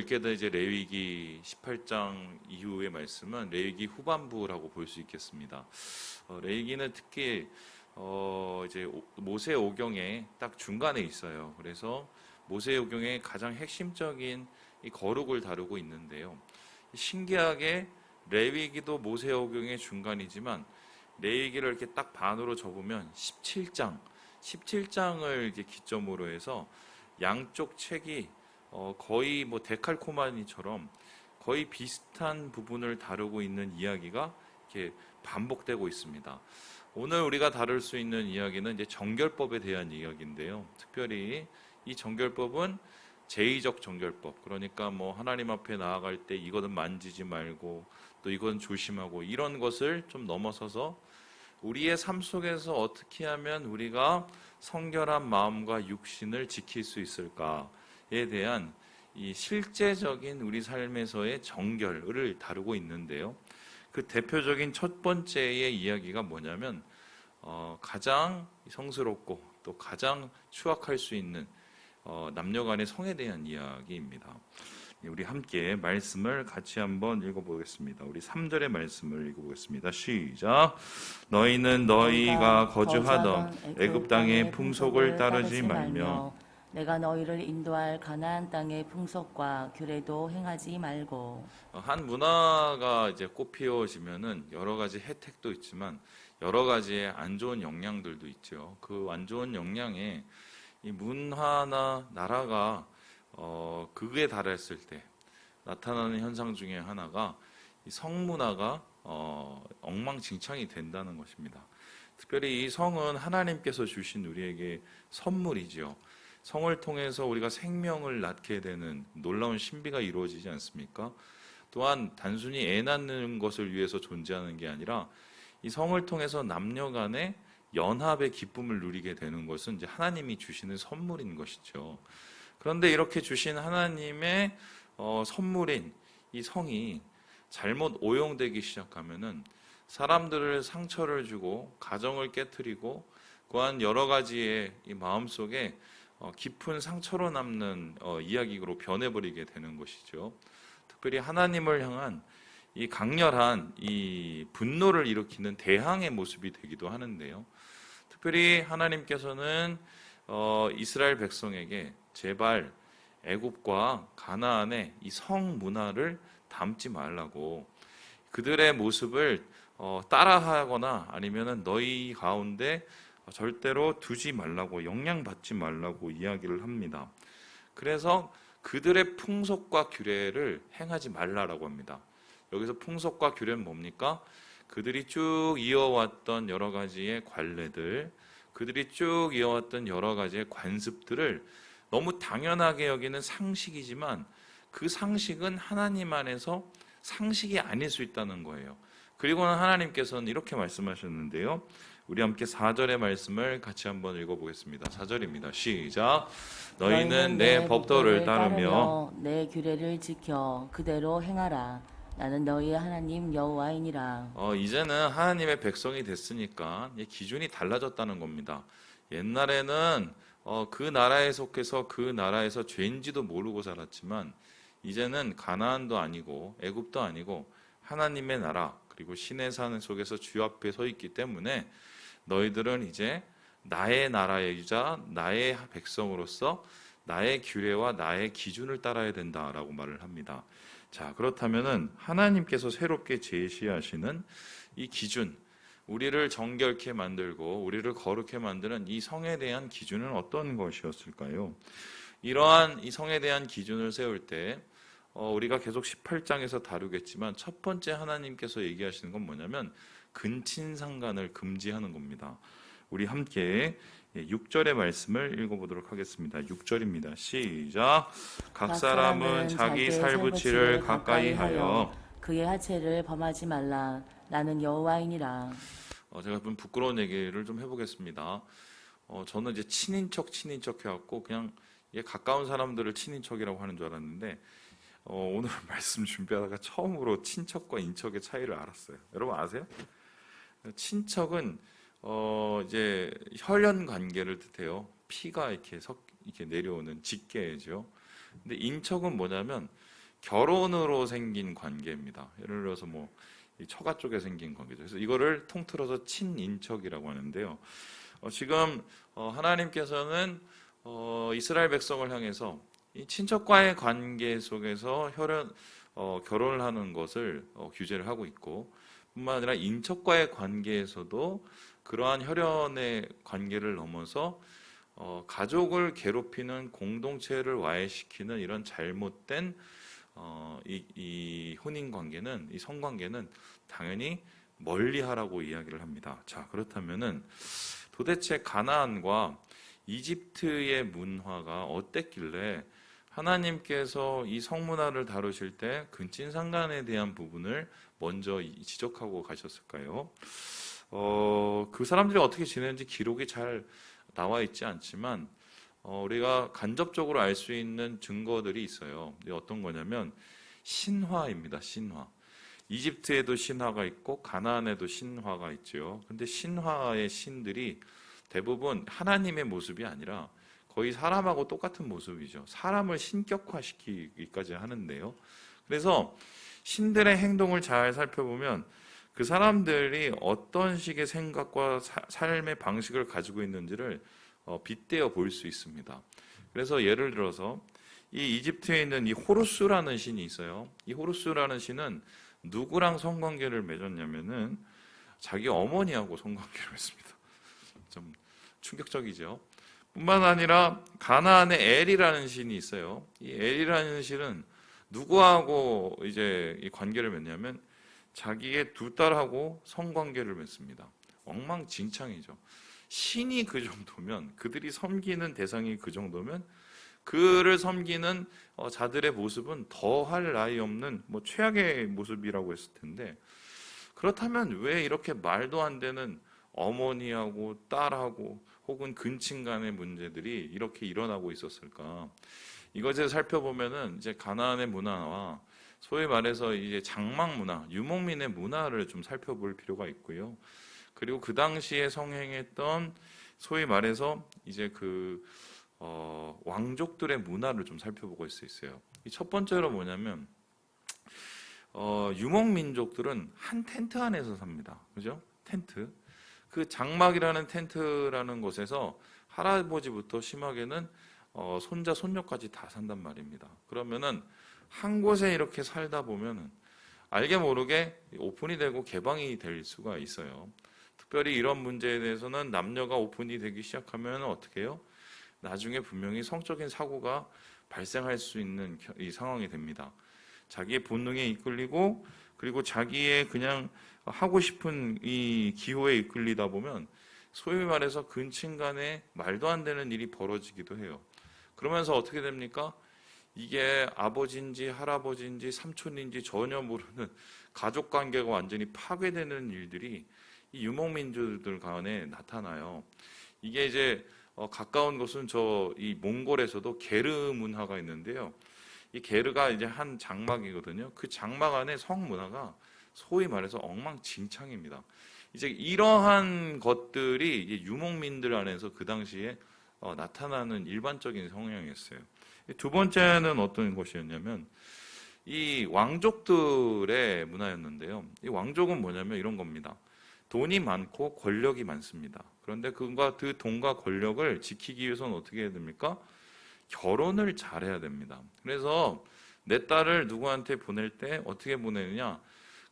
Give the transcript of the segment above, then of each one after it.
읽게 된 이제 레위기 18장 이후의 말씀은 레위기 후반부라고 볼 수 있겠습니다. 레위기는 특히 이제 모세 오경의 딱 중간에 있어요. 그래서 모세 오경의 가장 핵심적인 이 거룩을 다루고 있는데요. 신기하게 레위기도 모세 오경의 중간이지만 레위기를 이렇게 딱 반으로 접으면 17장을 이렇게 기점으로 해서 양쪽 책이 거의 뭐 데칼코마니처럼 거의 비슷한 부분을 다루고 있는 이야기가 이렇게 반복되고 있습니다. 오늘 우리가 다룰 수 있는 이야기는 이제 정결법에 대한 이야기인데요. 특별히 이 정결법은 제의적 정결법, 그러니까 뭐 하나님 앞에 나아갈 때 이거는 만지지 말고 또 이건 조심하고 이런 것을 좀 넘어서서 우리의 삶 속에서 어떻게 하면 우리가 성결한 마음과 육신을 지킬 수 있을까에 대한 이 실제적인 우리 삶에서의 정결을 다루고 있는데요. 그 대표적인 첫 번째의 이야기가 뭐냐면 가장 성스럽고 또 가장 추악할 수 있는 남녀 간의 성에 대한 이야기입니다. 우리 함께 말씀을 같이 한번 읽어보겠습니다. 우리 3절의 말씀을 읽어보겠습니다. 시작. 너희는 너희가 거주하던 애굽 땅의 풍속을 따르지 말며 내가 너희를 인도할 가나안 땅의 풍속과 규례도 행하지 말고. 한 문화가 이제 꽃 피어지면은 여러 가지 혜택도 있지만 여러 가지의 안 좋은 영향들도 있죠. 그 안 좋은 영향에 이 문화나 나라가 극에 달했을 때 나타나는 현상 중에 하나가 이 성문화가 엉망진창이 된다는 것입니다. 특별히 이 성은 하나님께서 주신 우리에게 선물이죠. 성을 통해서 우리가 생명을 낳게 되는 놀라운 신비가 이루어지지 않습니까? 또한 단순히 애 낳는 것을 위해서 존재하는 게 아니라 이 성을 통해서 남녀 간의 연합의 기쁨을 누리게 되는 것은 이제 하나님이 주시는 선물인 것이죠. 그런데 이렇게 주신 하나님의 선물인 이 성이 잘못 오용되기 시작하면은 사람들을 상처를 주고 가정을 깨트리고 또한 여러 가지의 이 마음속에 깊은 상처로 남는 이야기로 변해버리게 되는 것이죠. 특별히 하나님을 향한 이 강렬한 이 분노를 일으키는 대항의 모습이 되기도 하는데요. 특별히 하나님께서는 이스라엘 백성에게 제발 애굽과 가나안의 이 성 문화를 담지 말라고, 그들의 모습을 따라하거나 아니면은 너희 가운데 절대로 두지 말라고, 영향받지 말라고 이야기를 합니다. 그래서 그들의 풍속과 규례를 행하지 말라라고 합니다. 여기서 풍속과 규례는 뭡니까? 그들이 쭉 이어왔던 여러 가지의 관례들, 그들이 쭉 이어왔던 여러 가지의 관습들을 너무 당연하게 여기는 상식이지만 그 상식은 하나님 안에서 상식이 아닐 수 있다는 거예요. 그리고는 하나님께서는 이렇게 말씀하셨는데요. 우리 함께 4절의 말씀을 같이 한번 읽어보겠습니다. 4절입니다. 시작. 너희는 내 법도를 따르며 내 규례를 지켜 그대로 행하라. 나는 너희의 하나님 여호와이니라. 이제는 하나님의 백성이 됐으니까 기준이 달라졌다는 겁니다. 옛날에는 그 나라에 속해서 그 나라에서 죄인지도 모르고 살았지만 이제는 가나안도 아니고 애굽도 아니고 하나님의 나라, 그리고 신의 산 속에서 주 앞에 서 있기 때문에 너희들은 이제 나의 나라이자 나의 백성으로서 나의 규례와 나의 기준을 따라야 된다라고 말을 합니다. 자, 그렇다면은 하나님께서 새롭게 제시하시는 이 기준, 우리를 정결케 만들고 우리를 거룩해 만드는 이 성에 대한 기준은 어떤 것이었을까요? 이러한 이 성에 대한 기준을 세울 때 우리가 계속 18장에서 다루겠지만 첫 번째 하나님께서 얘기하시는 건 뭐냐면 근친상간을 금지하는 겁니다. 우리 함께 6절의 말씀을 읽어보도록 하겠습니다. 6절입니다. 시작. 각 사람은 자기 살부치를 가까이 하여 그의 하체를 범하지 말라. 나는 여호와이니라. 제가 좀 부끄러운 얘기를 좀 해보겠습니다. 저는 이제 친인척 해갖고 그냥 가까운 사람들을 친인척이라고 하는 줄 알았는데 오늘 말씀 준비하다가 처음으로 친척과 인척의 차이를 알았어요. 여러분 아세요? 친척은 이제 혈연 관계를 뜻해요. 피가 이렇게 내려오는 직계죠. 근데 인척은 뭐냐면 결혼으로 생긴 관계입니다. 예를 들어서 뭐 이 처가 쪽에 생긴 관계죠. 그래서 이거를 통틀어서 친인척이라고 하는데요. 지금 하나님께서는 이스라엘 백성을 향해서 이 친척과의 관계 속에서 결혼을 하는 것을 규제를 하고 있고, 뿐만 아니라 인척과의 관계에서도 그러한 혈연의 관계를 넘어서 가족을 공동체를 와해시키는 이런 잘못된 이 혼인 관계는, 이 성관계는 당연히 멀리하라고 이야기를 합니다. 자, 그렇다면은 도대체 가나안과 이집트의 문화가 어땠길래 하나님께서 이 성문화를 다루실 때 근친상간에 대한 부분을 먼저 지적하고 가셨을까요? 그 사람들이 어떻게 지내는지 기록이 잘 나와 있지 않지만 우리가 간접적으로 알 수 있는 증거들이 있어요. 어떤 거냐면 신화입니다. 신화. 이집트에도 신화가 있고 가나안에도 신화가 있죠. 근데 신화의 신들이 대부분 하나님의 모습이 아니라 거의 사람하고 똑같은 모습이죠. 사람을 신격화시키기까지 하는데요. 그래서 신들의 행동을 잘 살펴보면 그 사람들이 어떤 식의 생각과 삶의 방식을 가지고 있는지를 빗대어 볼 수 있습니다. 그래서 예를 들어서 이 이집트에 있는 이 호루스라는 신이 있어요. 이 호루스라는 신은 누구랑 성관계를 맺었냐면은 자기 어머니하고 성관계를 맺습니다. 좀 충격적이죠. 뿐만 아니라 가나안에 엘이라는 신이 있어요. 이 엘이라는 신은 누구하고 이제 이 관계를 맺냐면 자기의 두 딸하고 성관계를 맺습니다. 엉망진창이죠. 신이 그 정도면, 그들이 섬기는 대상이 그 정도면 그를 섬기는 자들의 모습은 더할 나위 없는 뭐 최악의 모습이라고 했을 텐데, 그렇다면 왜 이렇게 말도 안 되는 어머니하고 딸하고 혹은 근친 간의 문제들이 이렇게 일어나고 있었을까? 이것을 살펴보면은 이제 가나안의 문화와 소위 말해서 이제 장막 문화, 유목민의 문화를 좀 살펴볼 필요가 있고요. 그리고 그 당시에 성행했던 소위 말해서 이제 왕족들의 문화를 좀 살펴보고 있어요. 이 첫 번째로 뭐냐면 유목민족들은 한 텐트 안에서 삽니다. 그죠? 텐트. 그 장막이라는 텐트라는 곳에서 할아버지부터 심하게는 손자 손녀까지 다 산단 말입니다. 그러면은 한 곳에 이렇게 살다 보면은 알게 모르게 오픈이 되고 개방이 될 수가 있어요. 특별히 이런 문제에 대해서는 남녀가 오픈이 되기 시작하면 어떻게 해요? 나중에 분명히 성적인 사고가 발생할 수 있는 이 상황이 됩니다. 자기의 본능에 이끌리고 그리고 자기의 그냥 하고 싶은 이 기호에 이끌리다 보면 소위 말해서 근친 간에 말도 안 되는 일이 벌어지기도 해요. 그러면서 어떻게 됩니까? 이게 아버지인지 할아버지인지 삼촌인지 전혀 모르는 가족 관계가 완전히 파괴되는 일들이 이 유목민족들 간에 나타나요. 이게 이제 가까운 곳은 이 몽골에서도 게르 문화가 있는데요. 이 게르가 이제 한 장막이거든요. 그 장막 안에 성 문화가 소위 말해서 엉망진창입니다. 이제 이러한 것들이 이제 유목민들 안에서 그 당시에 나타나는 일반적인 성향이었어요. 두 번째는 어떤 것이었냐면 이 왕족들의 문화였는데요. 이 왕족은 뭐냐면 이런 겁니다. 돈이 많고 권력이 많습니다. 그런데 그 돈과 권력을 지키기 위해서는 어떻게 해야 됩니까? 결혼을 잘해야 됩니다. 그래서 내 딸을 누구한테 보낼 때 어떻게 보내느냐?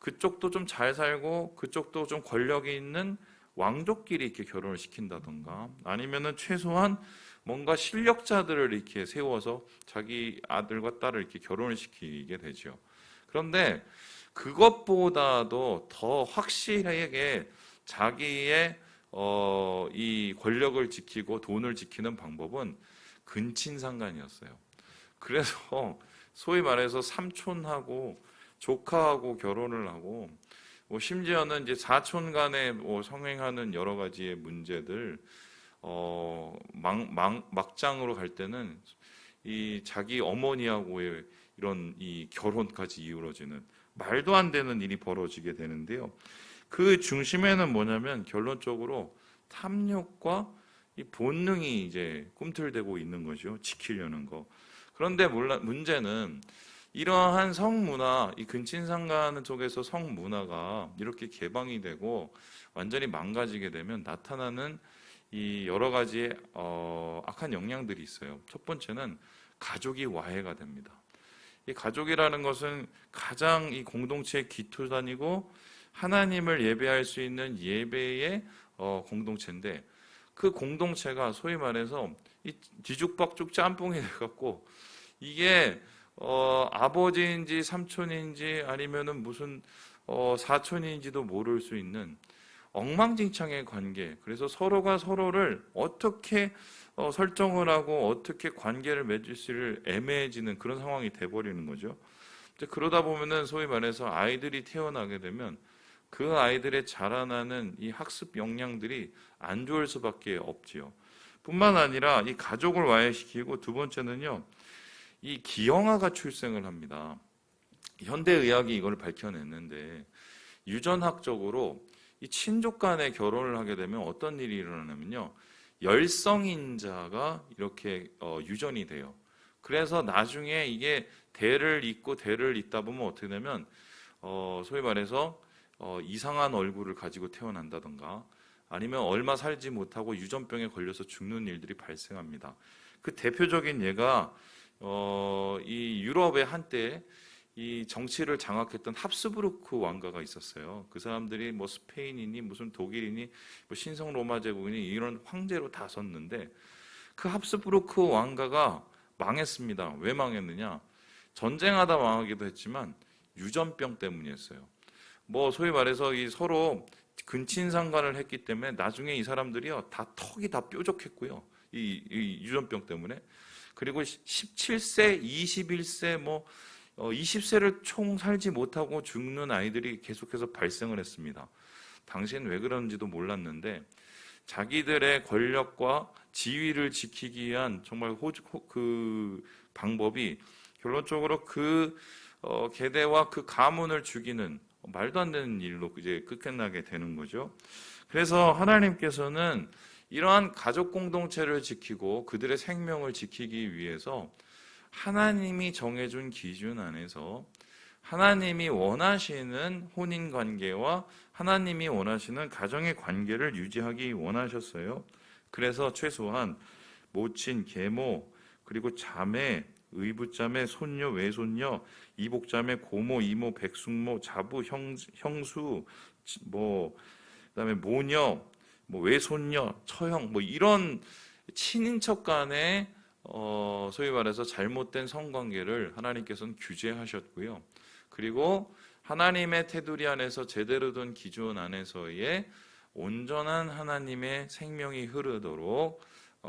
그쪽도 좀 잘 살고 그쪽도 좀 권력이 있는 왕족끼리 이렇게 결혼을 시킨다던가, 아니면은 최소한 뭔가 실력자들을 이렇게 세워서 자기 아들과 딸을 이렇게 결혼을 시키게 되죠. 그런데 그것보다도 더 확실하게 자기의 이 권력을 지키고 돈을 지키는 방법은 근친상간이었어요. 그래서 소위 말해서 삼촌하고 조카하고 결혼을 하고 뭐 심지어는 이제 사촌 간에 뭐 성행하는 여러 가지의 문제들 막장으로 갈 때는 이 자기 어머니하고의 이런 이 결혼까지 이루어지는 말도 안 되는 일이 벌어지게 되는데요. 그 중심에는 뭐냐면 결론적으로 탐욕과 이 본능이 이제 꿈틀대고 있는 거죠. 지키려는 거. 그런데 문제는 이러한 성문화, 이 근친상간 쪽에서 성문화가 이렇게 개방이 되고 완전히 망가지게 되면 나타나는 이 여러 가지 악한 영향들이 있어요. 첫 번째는 가족이 와해가 됩니다. 이 가족이라는 것은 가장 이 공동체의 기초단이고 하나님을 예배할 수 있는 예배의 공동체인데, 그 공동체가 소위 말해서 이 뒤죽박죽 짬뽕이 돼갖고 이게 아버지인지 삼촌인지 아니면은 무슨 사촌인지도 모를 수 있는 엉망진창의 관계. 그래서 서로가 서로를 어떻게 설정을 하고 어떻게 관계를 맺을지를 애매해지는 그런 상황이 돼버리는 거죠. 이제 그러다 보면은 소위 말해서 아이들이 태어나게 되면 그 아이들의 자라나는 이 학습 역량들이 안 좋을 수밖에 없지요. 뿐만 아니라 이 가족을 와해시키고, 두 번째는요, 이 기형아가 출생을 합니다. 현대의학이 이걸 밝혀냈는데, 유전학적으로 이 친족 간에 결혼을 하게 되면 어떤 일이 일어나냐면요, 열성인자가 이렇게 유전이 돼요. 그래서 나중에 이게 대를 잇고 대를 잇다 보면 어떻게 되면 소위 말해서 이상한 얼굴을 가지고 태어난다던가 아니면 얼마 살지 못하고 유전병에 걸려서 죽는 일들이 발생합니다. 그 대표적인 예가 이 유럽의 한때 이 정치를 장악했던 합스부르크 왕가가 있었어요. 그 사람들이 뭐 스페인이니 무슨 독일이니 뭐 신성 로마 제국이니 이런 황제로 다 섰는데, 그 합스부르크 왕가가 망했습니다. 왜 망했느냐? 전쟁하다 망하기도 했지만 유전병 때문이었어요. 뭐 소위 말해서 이 서로 근친상간을 했기 때문에 나중에 이 사람들이요 다 턱이 다 뾰족했고요. 이 유전병 때문에. 그리고 17세, 21세, 뭐 20세를 총 살지 못하고 죽는 아이들이 계속해서 발생을 했습니다. 당시엔 왜 그런지도 몰랐는데 자기들의 권력과 지위를 지키기 위한 정말 그 방법이 결론적으로 그 계대와 그 가문을 죽이는 말도 안 되는 일로 이제 끝나게 되는 거죠. 그래서 하나님께서는 이러한 가족 공동체를 지키고 그들의 생명을 지키기 위해서 하나님이 정해준 기준 안에서 하나님이 원하시는 혼인 관계와 하나님이 원하시는 가정의 관계를 유지하기 원하셨어요. 그래서 최소한 모친, 계모, 그리고 자매, 의붓자매, 손녀, 외손녀, 이복자매, 고모, 이모, 백숙모, 자부, 형수, 뭐 그다음에 모녀, 뭐 외손녀, 처형, 뭐 이런 친인척 간의 소위 말해서 잘못된 성관계를 하나님께서는 규제하셨고요. 그리고 하나님의 테두리 안에서 제대로 된 기준 안에서의 온전한 하나님의 생명이 흐르도록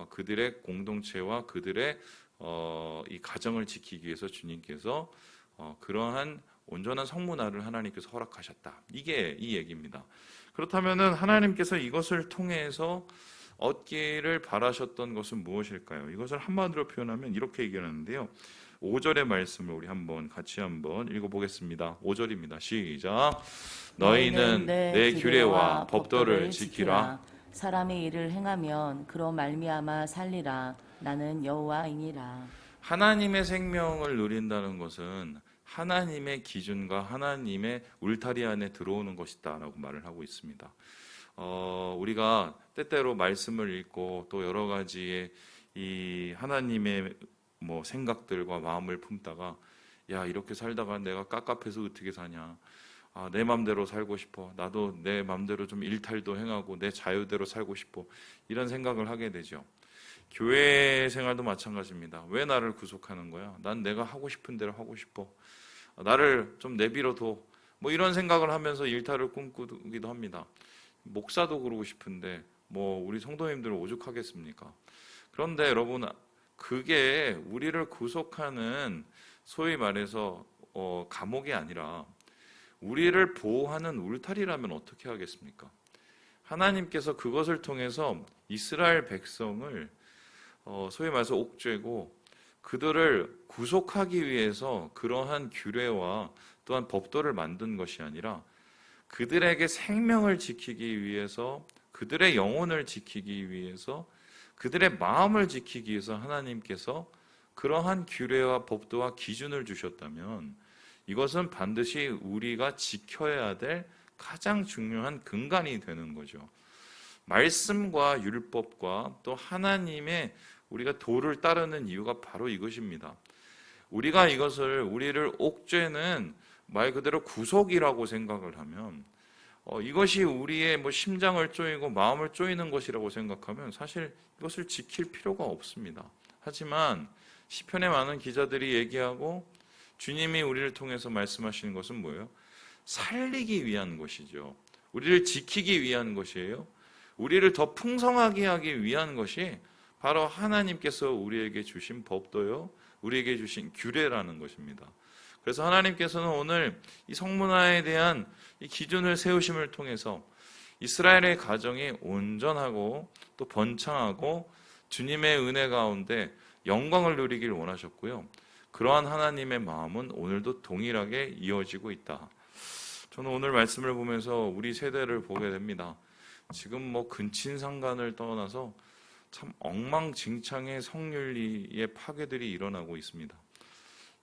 그들의 공동체와 그들의 이 가정을 지키기 위해서 주님께서 그러한 온전한 성문화를 하나님께서 허락하셨다. 이게 이 얘기입니다. 그렇다면은 하나님께서 이것을 통해서 얻기를 바라셨던 것은 무엇일까요? 이것을 한마디로 표현하면 이렇게 얘기하는데요. 5절의 말씀을 우리 같이 한번 읽어보겠습니다. 5절입니다. 시작. 너희는 내 규례와 법도를 지키라. 사람의 일을 행하면 그로 말미암아 살리라. 나는 여호와이니라. 하나님의 생명을 누린다는 것은 하나님의 기준과 하나님의 울타리 안에 들어오는 것이다라고 말을 하고 있습니다. 우리가 때때로 말씀을 읽고 또 여러 가지의 이 하나님의 뭐 생각들과 마음을 품다가 야 이렇게 살다가 내가 깝깝해서 어떻게 사냐, 내 맘대로 살고 싶어, 나도 내 맘대로 좀 일탈도 행하고 내 자유대로 살고 싶어, 이런 생각을 하게 되죠. 교회 생활도 마찬가지입니다. 왜 나를 구속하는 거야? 난 내가 하고 싶은 대로 하고 싶어, 나를 좀 내버려둬, 뭐 이런 생각을 하면서 일탈을 꿈꾸기도 합니다. 목사도 그러고 싶은데 뭐 우리 성도님들은 오죽하겠습니까? 그런데 여러분, 그게 우리를 구속하는 소위 말해서 감옥이 아니라 우리를 보호하는 울타리라면 어떻게 하겠습니까? 하나님께서 그것을 통해서 이스라엘 백성을 소위 말해서 옥죄고 그들을 구속하기 위해서 그러한 규례와 또한 법도를 만든 것이 아니라 그들에게 생명을 지키기 위해서, 그들의 영혼을 지키기 위해서, 그들의 마음을 지키기 위해서 하나님께서 그러한 규례와 법도와 기준을 주셨다면 이것은 반드시 우리가 지켜야 될 가장 중요한 근간이 되는 거죠. 말씀과 율법과 또 하나님의 우리가 도를 따르는 이유가 바로 이것입니다. 우리가 이것을 우리를 옥죄는 말 그대로 구속이라고 생각을 하면 이것이 우리의 심장을 쪼이고 마음을 쪼이는 것이라고 생각하면 사실 이것을 지킬 필요가 없습니다. 하지만 시편의 많은 기자들이 얘기하고 주님이 우리를 통해서 말씀하시는 것은 뭐예요? 살리기 위한 것이죠. 우리를 지키기 위한 것이에요. 우리를 더 풍성하게 하기 위한 것이 바로 하나님께서 우리에게 주신 법도요, 우리에게 주신 규례라는 것입니다. 그래서 하나님께서는 오늘 이 성문화에 대한 이 기준을 세우심을 통해서 이스라엘의 가정이 온전하고 또 번창하고 주님의 은혜 가운데 영광을 누리길 원하셨고요. 그러한 하나님의 마음은 오늘도 동일하게 이어지고 있다. 저는 오늘 말씀을 보면서 우리 세대를 보게 됩니다. 지금 근친상간을 떠나서 참 엉망진창의 성윤리의 파괴들이 일어나고 있습니다.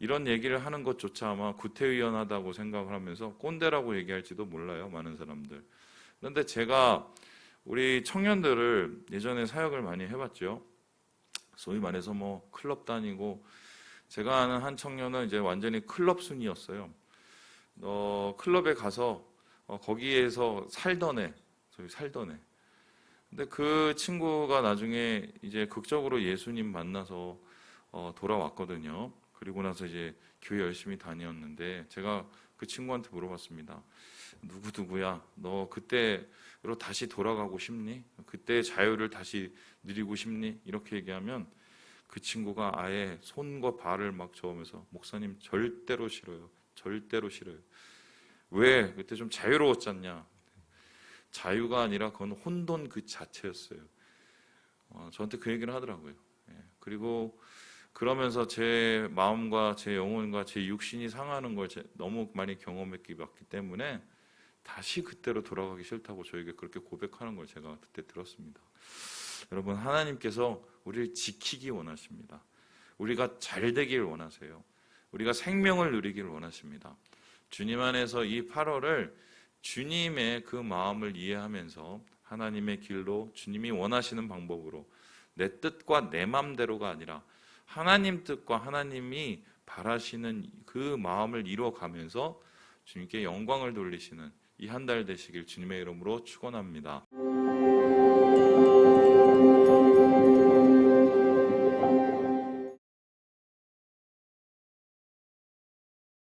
이런 얘기를 하는 것조차 아마 구태의연하다고 생각을 하면서 꼰대라고 얘기할지도 몰라요, 많은 사람들. 그런데 제가 우리 청년들을 예전에 사역을 많이 해봤죠. 소위 말해서 클럽 다니고, 제가 아는 한 청년은 이제 완전히 클럽 순이었어요. 클럽에 가서 거기에서 살던 애, 소위 살던 애. 근데 그 친구가 나중에 이제 극적으로 예수님 만나서 돌아왔거든요. 그리고 나서 이제 교회 열심히 다녔는데 제가 그 친구한테 물어봤습니다. 누구야? 너 그때로 다시 돌아가고 싶니? 그때의 자유를 다시 누리고 싶니? 이렇게 얘기하면 그 친구가 아예 손과 발을 막 저으면서 목사님 절대로 싫어요. 절대로 싫어요. 왜? 그때 좀 자유로웠잖냐? 자유가 아니라 그건 혼돈 그 자체였어요. 저한테 그 얘기를 하더라고요. 그리고 그러면서 제 마음과 제 영혼과 제 육신이 상하는 걸 너무 많이 경험했기 때문에 다시 그때로 돌아가기 싫다고 저에게 그렇게 고백하는 걸 제가 그때 들었습니다. 여러분, 하나님께서 우리를 지키기 원하십니다. 우리가 잘 되길 원하세요. 우리가 생명을 누리길 원하십니다. 주님 안에서 이 8월을 주님의 그 마음을 이해하면서 하나님의 길로 주님이 원하시는 방법으로 내 뜻과 내 마음대로가 아니라 하나님 뜻과 하나님이 바라시는 그 마음을 이루어가면서 주님께 영광을 돌리시는 이 한 달 되시길 주님의 이름으로 축원합니다.